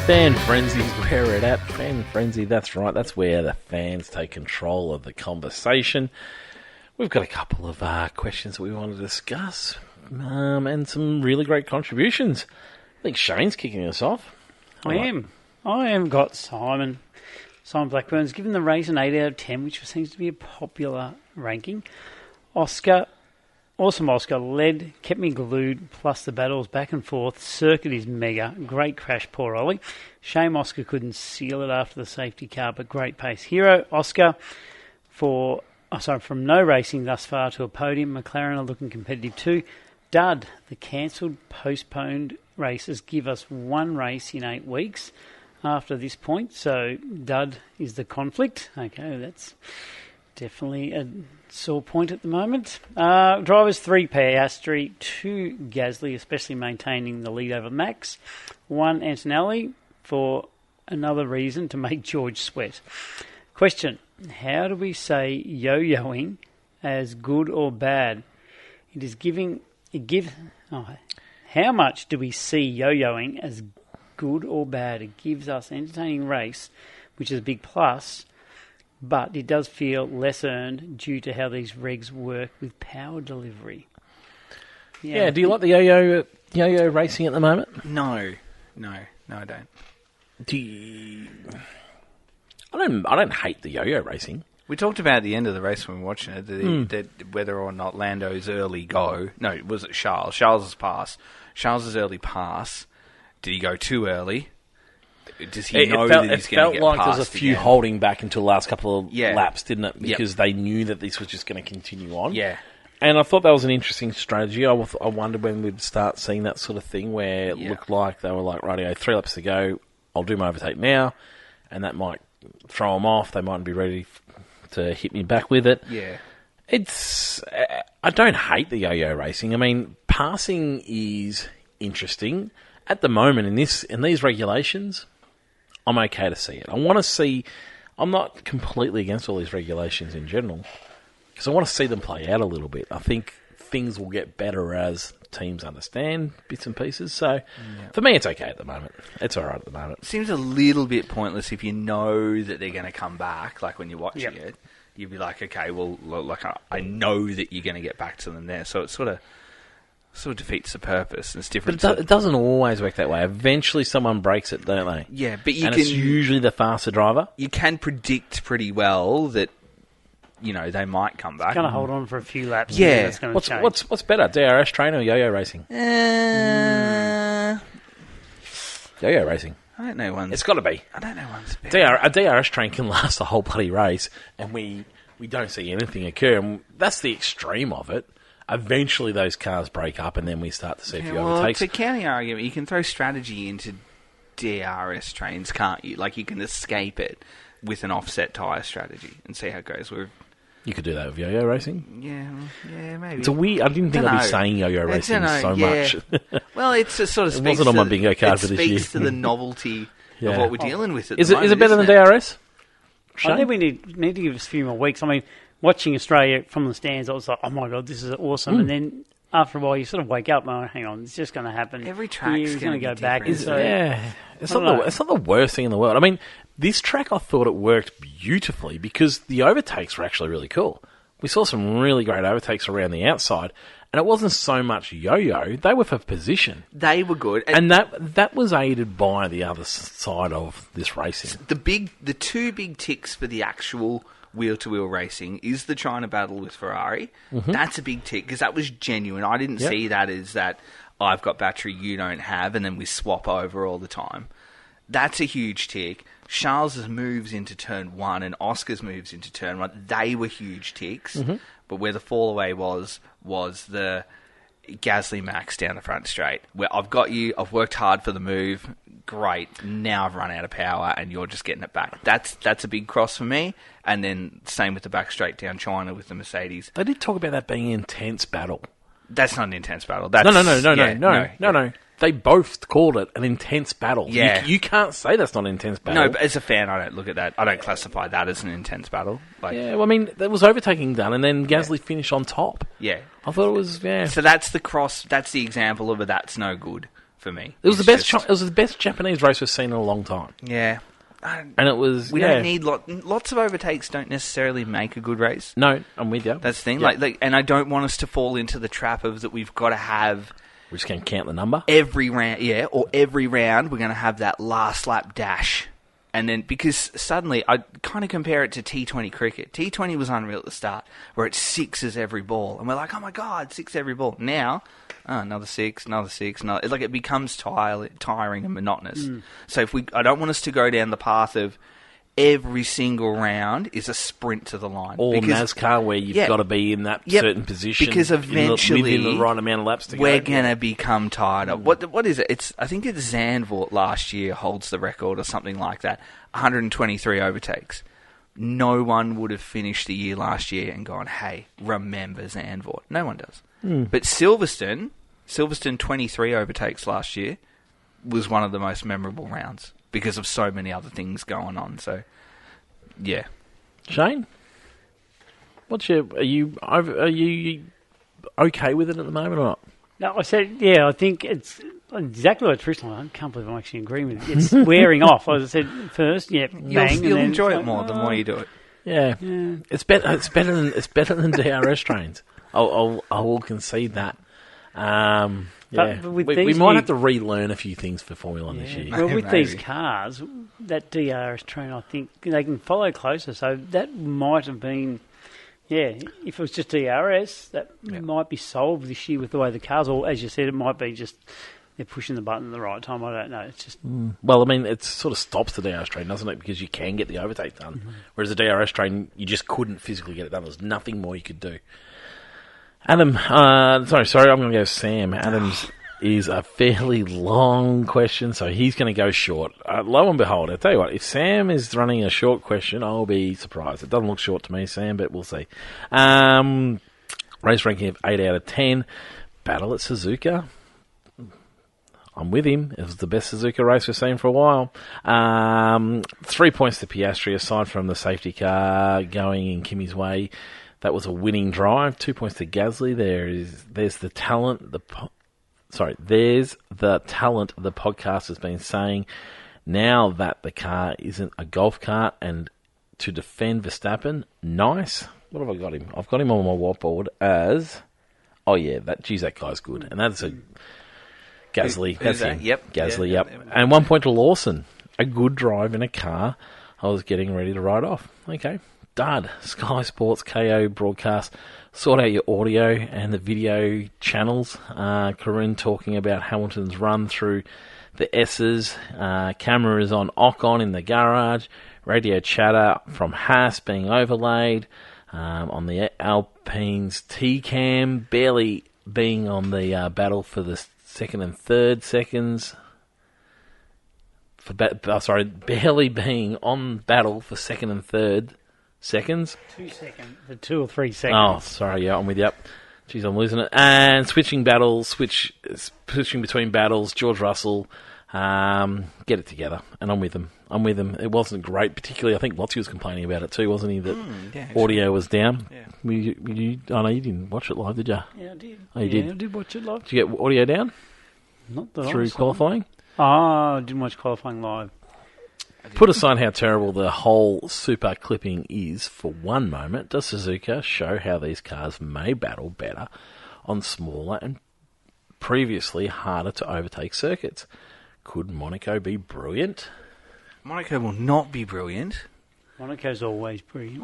Fan Frenzy's where it at. Fan Frenzy, that's right. That's where the fans take control of the conversation. We've got a couple of questions that we want to discuss and some really great contributions. I think Shane's kicking us off. I am got Simon Blackburn's given the race an 8 out of 10, which seems to be a popular ranking. Awesome Oscar led, kept me glued, plus the battles back and forth. Circuit is mega. Great crash, poor Ollie. Shame Oscar couldn't seal it after the safety car, but great pace. Hero Oscar from no racing thus far to a podium. McLaren are looking competitive too. Dud, the cancelled, postponed races give us one race in 8 weeks after this point. So Dud is the conflict. Okay, that's definitely a sore point at the moment. Drivers 3 Piastri, 2 Gasly, especially maintaining the lead over Max. 1 Antonelli for another reason to make George sweat. Question, how do we say yo-yoing as good or bad? How much do we see yo-yoing as good or bad? It gives us an entertaining race, which is a big plus, but it does feel less earned due to how these regs work with power delivery. Yeah, do you like the yo-yo racing at the moment? No, I don't. I don't hate the yo-yo racing. We talked about at the end of the race when we were watching it that whether or not Lando's early go. No, was it Charles? Charles's pass. Charles's early pass. Did he go too early? Does he know that he's going to get It felt like past there was a few again? holding back until the last couple of Yeah. laps, didn't it? Because they knew that this was just going to continue on. Yeah. And I thought that was an interesting strategy. I wondered when we'd start seeing that sort of thing where it looked like they were like, rightio, 3 laps to go, I'll do my overtake now, and that might throw them off. They mightn't be ready to hit me back with it. Yeah. I don't hate the yo-yo racing. I mean, passing is interesting. At the moment, in these regulations, I'm okay to see it. I want to see... I'm not completely against all these regulations in general, because I want to see them play out a little bit. I think things will get better as teams understand bits and pieces. So, for me, it's okay at the moment. It's all right at the moment. Seems a little bit pointless if you know that they're going to come back, like when you're watching it. You'd be like, okay, well, like I know that you're going to get back to them there. So it sort of defeats the purpose. It's different. But it doesn't always work that way. Eventually someone breaks it, don't they? Yeah, but it's usually the faster driver. You can predict pretty well that, they might come back. Going to hold on for a few laps. Yeah. And that's going to change. What's better, DRS train or yo-yo racing? Yo-yo racing. I don't know one's... It's got to be. I don't know one's better. A DRS train can last the whole bloody race, and we don't see anything occur. And that's the extreme of it. Eventually, those cars break up, and then we start to see a few overtakes. To counter argument, you can throw strategy into DRS trains, can't you? Like, you can escape it with an offset tyre strategy and see how it goes. You could do that with yo-yo racing. Yeah, maybe. It's a weird. I didn't think I'd be saying yo-yo racing much. Well, it's a sort of speaks wasn't on my bingo card for this year. It speaks to the novelty of what we're dealing with at Is the moment. Is it better than DRS? I think we need to give us a few more weeks. I mean, watching Australia from the stands, I was like, oh my God, this is awesome. And then after a while, you sort of wake up and go, hang on, it's just going to happen. Every track's going to go back. It's not the worst thing in the world. I mean, this track, I thought it worked beautifully because the overtakes were actually really cool. We saw some really great overtakes around the outside, and it wasn't so much yo-yo. They were for position. They were good. And that was aided by the other side of this racing. The 2 big ticks for the actual wheel-to-wheel racing is the China battle with Ferrari. Mm-hmm. That's a big tick, because that was genuine. I didn't see that as that I've got battery you don't have, and then we swap over all the time. That's a huge tick. Charles's moves into turn 1 and Oscar's moves into turn 1, they were huge ticks. Mm-hmm. But where the fall away was the Gasly Max down the front straight, where I've got you, I've worked hard for the move, great, now I've run out of power and you're just getting it back. That's a big cross for me. And then same with the back straight down China with the Mercedes. They did talk about that being an intense battle. That's not an intense battle. No. They both called it an intense battle. Yeah. You can't say that's not an intense battle. No, but as a fan, I don't look at that. I don't classify that as an intense battle. Well, I mean, there was overtaking done, and then Gasly finished on top. Yeah. I thought it was, So that's the cross. That's the example of that's no good for me. It was it was the best Japanese race we've seen in a long time, Yeah. and it was. We don't need lots of overtakes. Don't necessarily make a good race. No, I'm with you. That's the thing. Yeah. Like, and I don't want us to fall into the trap of that. We've got to have We just can't count the number. every round. Yeah, or every round we're going to have that last lap dash. And then, because suddenly, I kind of compare it to T20 cricket. T20 was unreal at the start, where it's sixes every ball. And we're like, oh my God, six every ball. Now, another six. It's like it becomes tiring and monotonous. So I don't want us to go down the path of every single round is a sprint to the line. Or NASCAR, where you've got to be in that certain position. Because eventually, within the right amount of laps to we're go. going to become tired of. What is it? I think it's Zandvoort last year holds the record or something like that. 123 overtakes. No one would have finished the year last year and gone, hey, remember Zandvoort. No one does. But Silverstone 23 overtakes last year was one of the most memorable rounds because of so many other things going on. So, yeah. Shane, are you okay with it at the moment or not? No, I said, I think it's exactly what Tristan. I can't believe I'm actually agreeing with it. It's wearing off. As I said first, bang. You'll enjoy it more the more you do it. Yeah. It's better. It's better than DRS trains. I will concede that. Yeah, But with we these might new- have to relearn a few things for Formula One this year. Well, with Maybe. these cars, that DRS train, I think they can follow closer. So that might have been, if it was just DRS, that might be solved this year with the way the cars. Or as you said, it might be just they're pushing the button at the right time. I don't know. It's just Well, I mean, it sort of stops the DRS train, doesn't it? Because you can get the overtake done. Whereas the DRS train, you just couldn't physically get it done. There's nothing more you could do. Adam, sorry, I'm going to go Sam. Adam's is a fairly long question, so he's going to go short. Lo and behold, I'll tell you what, if Sam is running a short question, I'll be surprised. It doesn't look short to me, Sam, but we'll see. Race ranking of 8 out of 10. Battle at Suzuka. I'm with him. It was the best Suzuka race we've seen for a while. 3 points to Piastri, aside from the safety car going in Kimi's way. That was a winning drive. 2 points to Gasly. There's the talent. There's the talent the podcast has been saying. Now that the car isn't a golf cart, and to defend Verstappen, nice. What have I got him? I've got him on my whiteboard as. Oh yeah, that guy's good, and that's a Gasly. Who's That's that? him. Yep. Gasly. Yeah, Yep. yeah. And 1 point to Lawson. A good drive in a car. I was getting ready to ride off. Okay. Dud. Sky Sports KO broadcast. Sort out your audio and the video channels. Corinne talking about Hamilton's run through the S's. Camera is on Ocon in the garage. Radio chatter from Haas being overlaid. On the Alpine's T-Cam. Barely being on the battle for the second and third seconds. Barely being on battle for second and third seconds. 2 seconds, the 2 or 3 seconds. Oh, sorry, yeah, I'm with you. Jeez, I'm losing it. And switching between battles. George Russell, get it together, and I'm with them. It wasn't great, particularly. I think Lottie was complaining about it too, wasn't he? That audio was down. Yeah. I know you didn't watch it live, did you? Yeah, I did. Oh, you did? I did watch it live. Did you get audio down Not that through I saw. qualifying? Oh, I didn't watch qualifying live. Put aside how terrible the whole super clipping is for one moment, does Suzuka show how these cars may battle better on smaller and previously harder to overtake circuits? Could Monaco be brilliant? Monaco will not be brilliant. Monaco's always brilliant.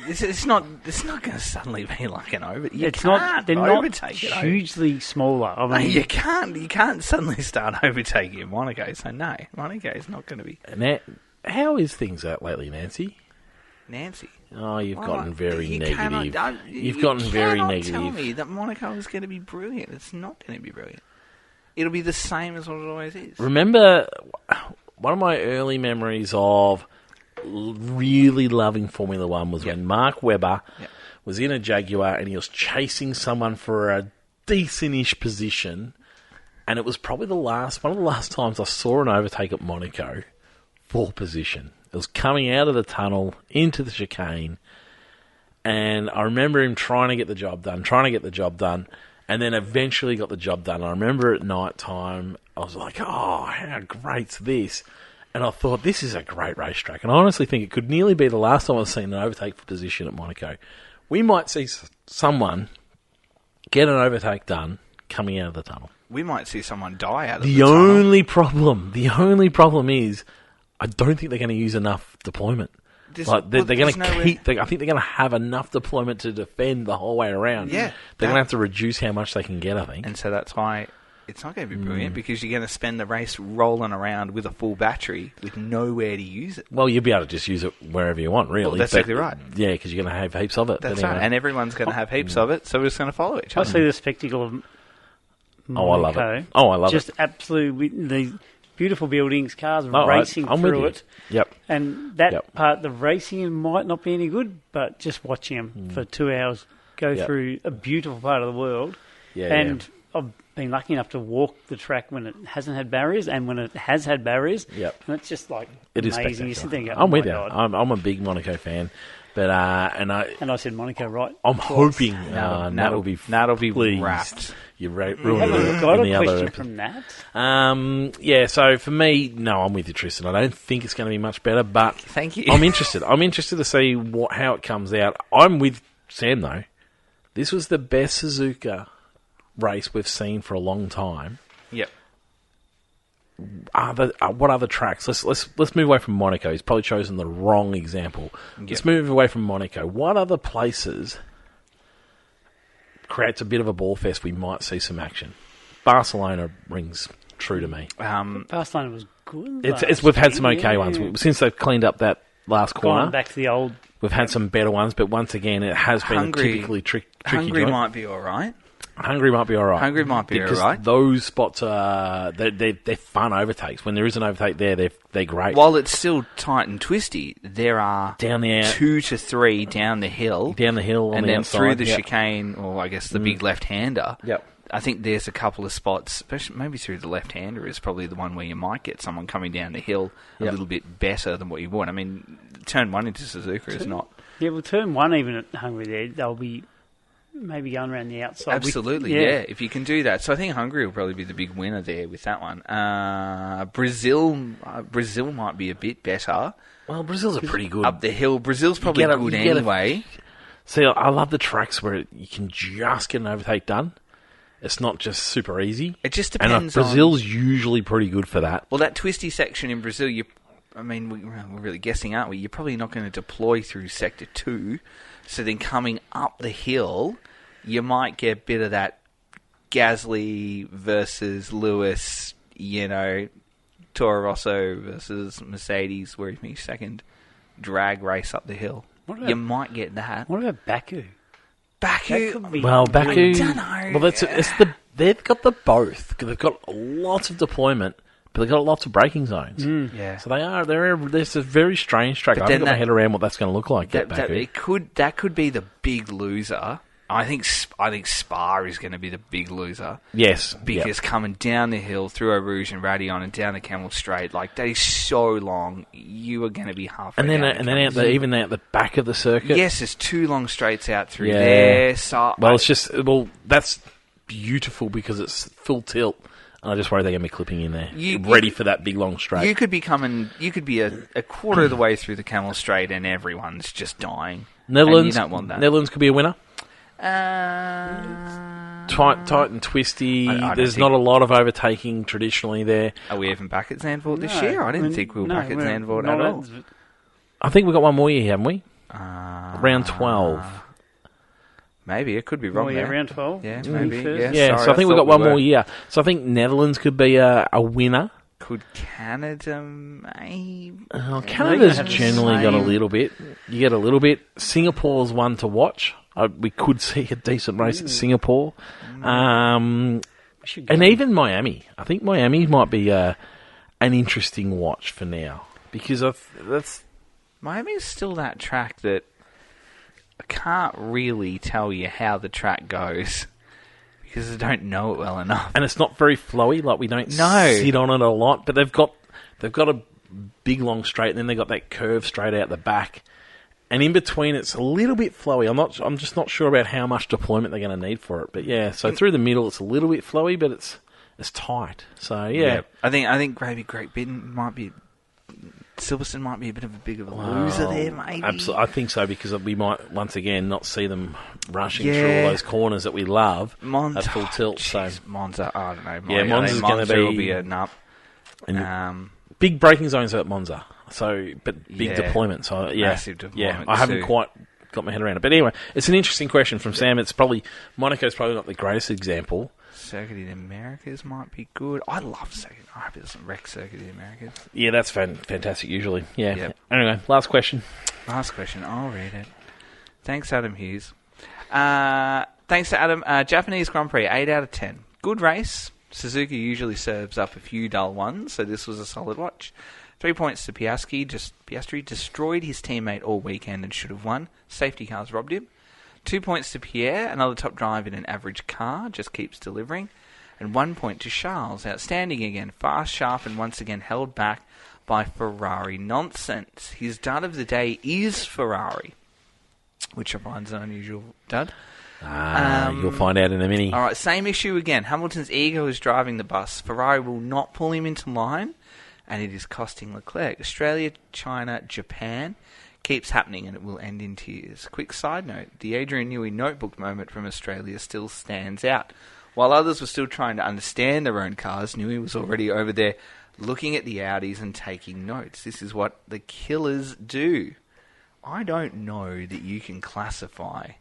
It's not going to suddenly be like an over. They're not overtake it. hugely smaller. I No, mean, you can't suddenly start overtaking Monaco. So no, Monaco is not going to be How is things out lately, Nancy? Nancy. Oh, you've gotten very You negative. cannot- You've gotten very cannot negative. Tell me that Monaco is going to be brilliant. It's not going to be brilliant. It'll be the same as what it always is. Remember, one of my early memories of really loving Formula One was when Mark Webber was in a Jaguar and he was chasing someone for a decentish position, and it was probably one of the last times I saw an overtake at Monaco for position. It was coming out of the tunnel into the chicane, and I remember him trying to get the job done, and then eventually got the job done. I remember at night time, I was like, oh, how great's this? And I thought, this is a great racetrack. And I honestly think it could nearly be the last time I've seen an overtake for position at Monaco. We might see someone get an overtake done coming out of the tunnel. We might see someone die out of The the tunnel. only problem is, I don't think they're going to use enough deployment. Like they're going to keep. I think they're going to have enough deployment to defend the whole way around. Yeah, they're going to have to reduce how much they can get. I think, and so that's why it's not going to be brilliant because you're going to spend the race rolling around with a full battery with nowhere to use it. Well, you'll be able to just use it wherever you want, really. Well, that's exactly right. Yeah, because you're going to have heaps of it. That's right, and everyone's going to have heaps of it, so we're just going to follow each I other. see the spectacle of Monaco. I love it. Oh, I love just it. absolutely the beautiful buildings, cars Oh, racing I'm with through you. it. Yep. And that Yep. part, the racing might not be any good, but just watching them for 2 hours go Yep. through a beautiful part of the world. Yeah, And I've been lucky enough to walk the track when it hasn't had barriers and when it has had barriers. Yep. And it's just like It is amazing. You sit there and go, I'm with my you. God. I'm a big Monaco fan, but And I said Monaco, right? I'm hoping Nat Nat will be pleased. wrapped. You We ruined haven't it got in the a other question episode. from that. Yeah, so for me, no, I'm with you, Tristan. I don't think it's going to be much better, but Thank you. I'm interested. I'm interested to see how it comes out. I'm with Sam, though. This was the best Suzuka race we've seen for a long time. Yep. What other tracks? Let's move away from Monaco. He's probably chosen the wrong example. Let's move away from Monaco. What other places creates a bit of a ball fest we might see some action? Barcelona rings true to me. Barcelona was good. We've had some okay ones. Since they've cleaned up that last corner. Gone back to the old. We've had some better ones, but once again, it has been Hungary- a typically tricky Hungary joint. might be all right. Hungary might be all right. Hungary might be all because right. those spots are they're fun overtakes. When there is an overtake there, they're great. While it's still tight and twisty, there are Down the out- 2 to 3 down the hill, down the hill on and the then outside. through the Yep. chicane, or I guess the big left-hander. Yep. I think there's a couple of spots, especially maybe through the left-hander is probably the one where you might get someone coming down the hill a Yep. little bit better than what you would. I mean, turn 1 into Suzuka is not... Yeah, well, turn 1 even at Hungary there, they'll be maybe going around the outside. Absolutely, yeah. If you can do that. So I think Hungary will probably be the big winner there with that one. Brazil might be a bit better. Well, Brazil's a pretty good. Up the hill, Brazil's probably get a- good you get a- anyway. See, I love the tracks where you can just get an overtake done. It's not just super easy. It just And depends Brazil's usually pretty good for that. Well, that twisty section in Brazil, we're really guessing, aren't we? You're probably not going to deploy through Sector 2. So then coming up the hill, you might get a bit of that Gasly versus Lewis, Toro Rosso versus Mercedes, where he finished second, drag race up the hill. You might get that. What about Baku? Baku. That could be Well, Baku. I don't know. Well, they've got the both. They've got lots of deployment, but they've got lots of braking zones. Yeah. So there's a very strange track. But I haven't then got my head around what that's going to look like. That could be the big loser. I think Spa is going to be the big loser. Yes, Because coming down the hill through Eau Rouge and Raidillon and down the Camel Straight, like that is so long, you are going to be halfway. and then down even out the back of the circuit. yes, there's 2 long straights out through Yeah. there. So That's beautiful because it's full tilt, and I just worry they're going to be clipping in there, You- ready for that big long straight. you could be a quarter of the way through the Camel Straight and everyone's just dying. Netherlands, And you don't want that. Netherlands could be a winner. Uh, Tight and twisty. I don't There's think- not a lot of overtaking traditionally there. Are we even back at Zandvoort this No, year? I didn't think we were back at we're Zandvoort not at all. I think we've got one more year, haven't we? Round 12. Maybe it could be wrong. Oh, yeah, there. round 12. Yeah, June maybe. 1st. Yeah. Yeah, sorry, so I think we've thought got one we were. more year. So I think Netherlands could be a winner. Could Canada maybe? Canada's have the generally got a same- little bit. You get a little bit. Singapore's one to watch. We could see a decent race at Singapore. We should go. And even Miami. I think Miami might be an interesting watch for now. Because that's... Miami's still that track that I can't really tell you how the track goes because I don't know it well enough. And it's not very flowy. Like, we don't No. sit on it a lot. But they've got a big long straight, and then they've got that curve straight out the back. And in between, it's a little bit flowy. I'm just not sure about how much deployment they're going to need for it. But yeah, so through the middle, it's a little bit flowy, but it's tight. So yeah, I think Gravy Great Britain might be. Silverstone might be a bit of a big of a loser there, maybe. Absolutely, I think so, because we might once again not see them rushing through all those corners that we love at full tilt. Geez, Monza, I don't know. Monza's going to be a nut. Big braking zones at Monza, but big deployment. So massive deployment. I haven't quite got my head around it. But anyway, it's an interesting question from Sam. It's probably Monaco's probably not the greatest example. Circuit in Americas might be good. I love Circuit. I hope it doesn't wreck Circuit in Americas. Yeah, that's fantastic usually. Yeah. Yep. Anyway, last question. I'll read it. Thanks, Adam Hughes. Thanks to Adam. Japanese Grand Prix, 8 out of 10. Good race. Suzuki usually serves up a few dull ones, so this was a solid watch. 3 points to Piastri. Piastri destroyed his teammate all weekend and should have won. Safety cars robbed him. 2 points to Pierre, another top drive in an average car, just keeps delivering. And 1 point to Charles, outstanding again, fast, sharp, and once again held back by Ferrari nonsense. His dud of the day is Ferrari, which I find an unusual dud. You'll find out in a minute. All right, same issue again. Hamilton's ego is driving the bus. Ferrari will not pull him into line, and it is costing Leclerc. Australia, China, Japan keeps happening, and it will end in tears. Quick side note, the Adrian Newey notebook moment from Australia still stands out. While others were still trying to understand their own cars, Newey was already over there looking at the Audis and taking notes. This is what the killers do. I don't know that you can classify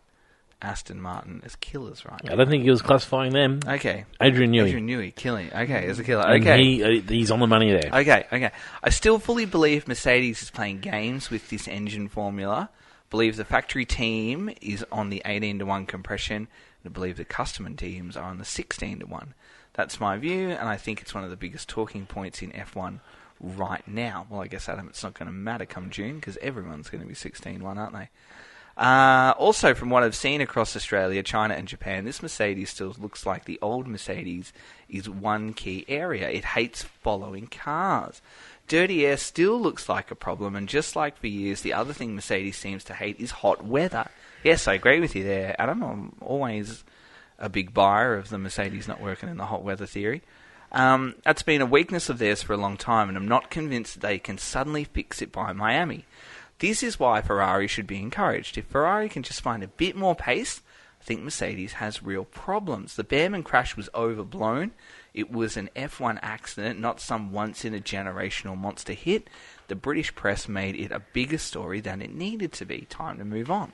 Aston Martin as killers, right? I don't think he was classifying them. Okay. Adrian Newey, killing. Okay, as a killer. And okay. He's on the money there. Okay. I still fully believe Mercedes is playing games with this engine formula. Believe the factory team is on the 18-1 compression. And I believe the custom teams are on the 16-1. That's my view, and I think it's one of the biggest talking points in F1 right now. Well, I guess, Adam, it's not going to matter come June because everyone's going to be 16-1, aren't they? Also, from what I've seen across Australia, China and Japan, this Mercedes still looks like the old Mercedes is one key area. It hates following cars. Dirty air still looks like a problem, and just like for years, the other thing Mercedes seems to hate is hot weather. Yes, I agree with you there, Adam. I'm always a big buyer of the Mercedes not working in the hot weather theory. That's been a weakness of theirs for a long time, and I'm not convinced they can suddenly fix it by Miami. This is why Ferrari should be encouraged. If Ferrari can just find a bit more pace, I think Mercedes has real problems. The Behrman crash was overblown. It was an F1 accident, not some once-in-a-generational monster hit. The British press made it a bigger story than it needed to be. Time to move on.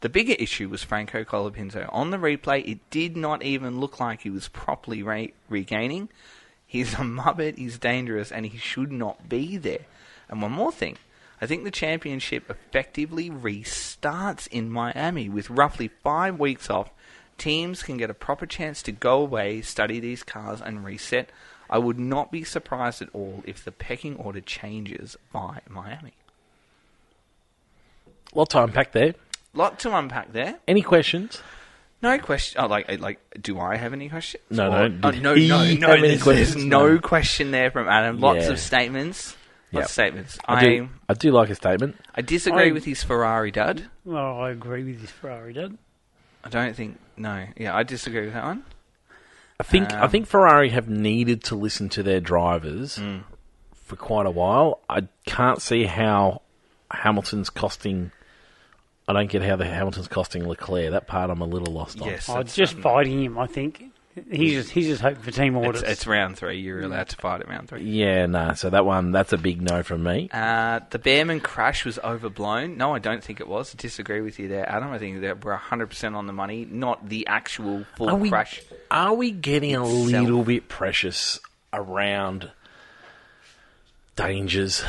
The bigger issue was Franco Colapinto. On the replay, it did not even look like he was properly regaining. He's a muppet, he's dangerous, and he should not be there. And one more thing. I think the championship effectively restarts in Miami with roughly 5 weeks off. Teams can get a proper chance to go away, study these cars, and reset. I would not be surprised at all if the pecking order changes by Miami. Lot to unpack there. Lot to unpack there. Any questions? No question. Oh, do I have any questions? No. No. There's no question there from Adam. Lots of statements. Lots of statements. I do like a statement. I disagree with his Ferrari dud. Well, I agree with his Ferrari dud. I don't think... No. Yeah, I disagree with that one. I think Ferrari have needed to listen to their drivers for quite a while. I can't see how Hamilton's costing... I don't get how the Hamilton's costing Leclerc. That part I'm a little lost on. Yes, just fighting him, I think. He's just hoping for team orders. It's round 3. You're allowed to fight at round 3. Yeah, no. So that's a big no from me. The Behrman crash was overblown. No, I don't think it was. I disagree with you there, Adam. I think that we're 100% on the money, not the actual full crash. Are we getting a little bit precious around dangers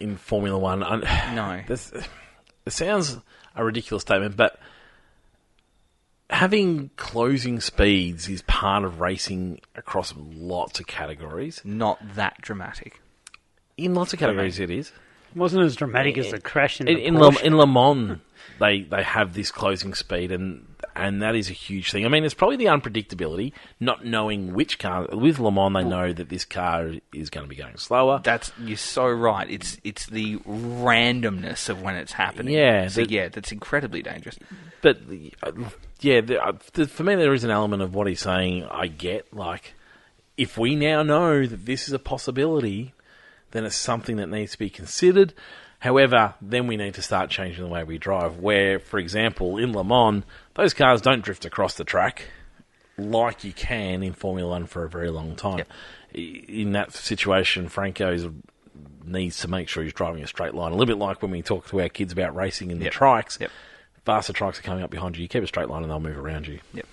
in Formula 1? No. It sounds a ridiculous statement, but having closing speeds is part of racing across lots of categories. Not that dramatic. In lots of categories, it is. It wasn't as dramatic as the crash in Le Mans. They have this closing speed, and And that is a huge thing. I mean, it's probably the unpredictability, not knowing which car. With Le Mans, they know that this car is going to be going slower. You're so right. It's the randomness of when it's happening. Yeah. So, that's incredibly dangerous. But, for me, there is an element of what he's saying I get. Like, if we now know that this is a possibility, then it's something that needs to be considered. However, then we need to start changing the way we drive. Where, for example, in Le Mans, those cars don't drift across the track like you can in Formula 1 for a very long time. Yep. In that situation, Franco needs to make sure he's driving a straight line. A little bit like when we talk to our kids about racing in the trikes. Yep. Faster trikes are coming up behind you. You keep a straight line and they'll move around you. Yep.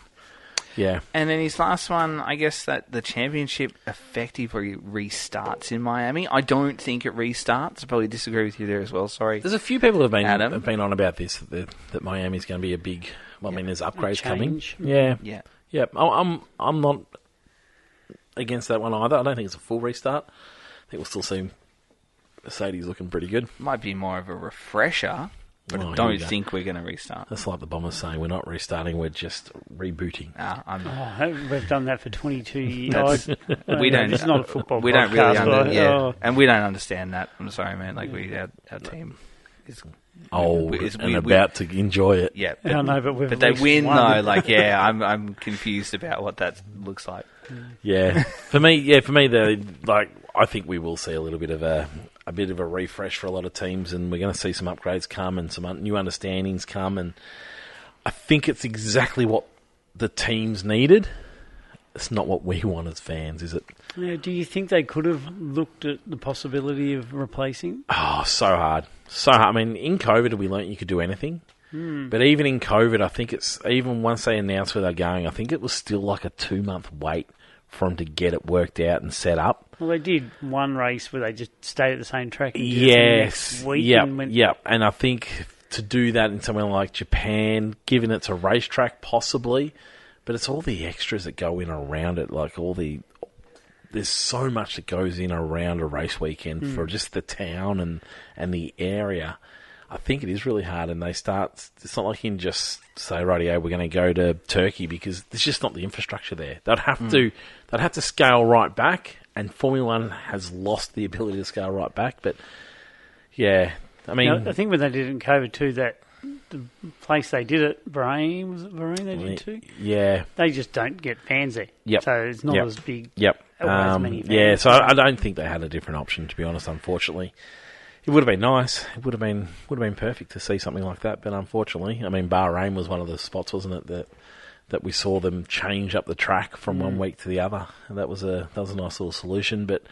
Yeah. And then his last one, I guess that the championship effectively restarts in Miami. I don't think it restarts. I probably disagree with you there as well. Sorry. There's a few people who Adam. have been on about this, that Miami's going to be a big... Well, I mean, there's upgrades coming. Change. Yeah. I'm not against that one either. I don't think it's a full restart. I think we'll still see Mercedes looking pretty good. Might be more of a refresher, but I don't think we're going to restart. That's like the Bombers saying, we're not restarting, we're just rebooting. We've done that for 22 years. We don't. It's not a football. We don't really podcast, and we don't understand that. I'm sorry, man. Like our team is old and about to enjoy it. Yeah, I know, but they win though. Like, I'm confused about what that looks like. Yeah, for me, I think we will see a little bit of a refresh for a lot of teams, and we're going to see some upgrades come and some new understandings come, and I think it's exactly what the teams needed. It's not what we want as fans, is it? Yeah, do you think they could have looked at the possibility of replacing? Oh, so hard. I mean, in COVID, we learnt you could do anything. But even in COVID, I think it's, even once they announced where they're going, I think it was still like a 2-month wait for them to get it worked out and set up. Well, they did one race where they just stayed at the same track. Yes. Yeah. And I think to do that in somewhere like Japan, given it's a racetrack possibly, but it's all the extras that go in around it, like there's so much that goes in around a race weekend for just the town and the area. I think it is really hard, and it's not like you can just say, rightio, we're going to go to Turkey, because there's just not the infrastructure there. They'd have to scale right back, and Formula 1 has lost the ability to scale right back. But yeah, I mean, I think when they did it in COVID too, that the place they did it, Bahrain, was it Bahrain they did too? Yeah. They just don't get fans there. Yep. So it's not as big. Yep. As many fans. Yeah, so I don't think they had a different option, to be honest, unfortunately. It would have been nice. It would have been perfect to see something like that, but unfortunately, I mean, Bahrain was one of the spots, wasn't it, that we saw them change up the track from one week to the other. And that was a nice little solution, but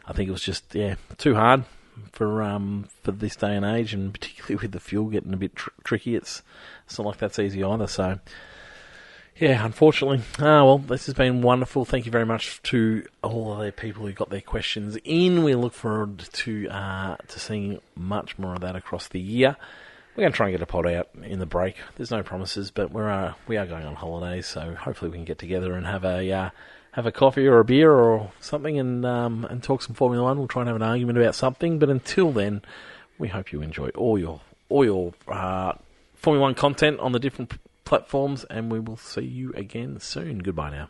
I think it was just too hard for this day and age, and particularly with the fuel getting a bit tricky. It's not like that's easy either. So yeah, unfortunately. Well, this has been wonderful. Thank you very much to all of the people who got their questions in. We look forward to seeing much more of that across the year. We're going to try and get a pod out in the break. There's no promises, but we are going on holidays, so hopefully we can get together and have a coffee or a beer or something and talk some Formula 1. We'll try and have an argument about something, but until then, we hope you enjoy all your Formula 1 content on the different platforms, and we will see you again soon. Goodbye now.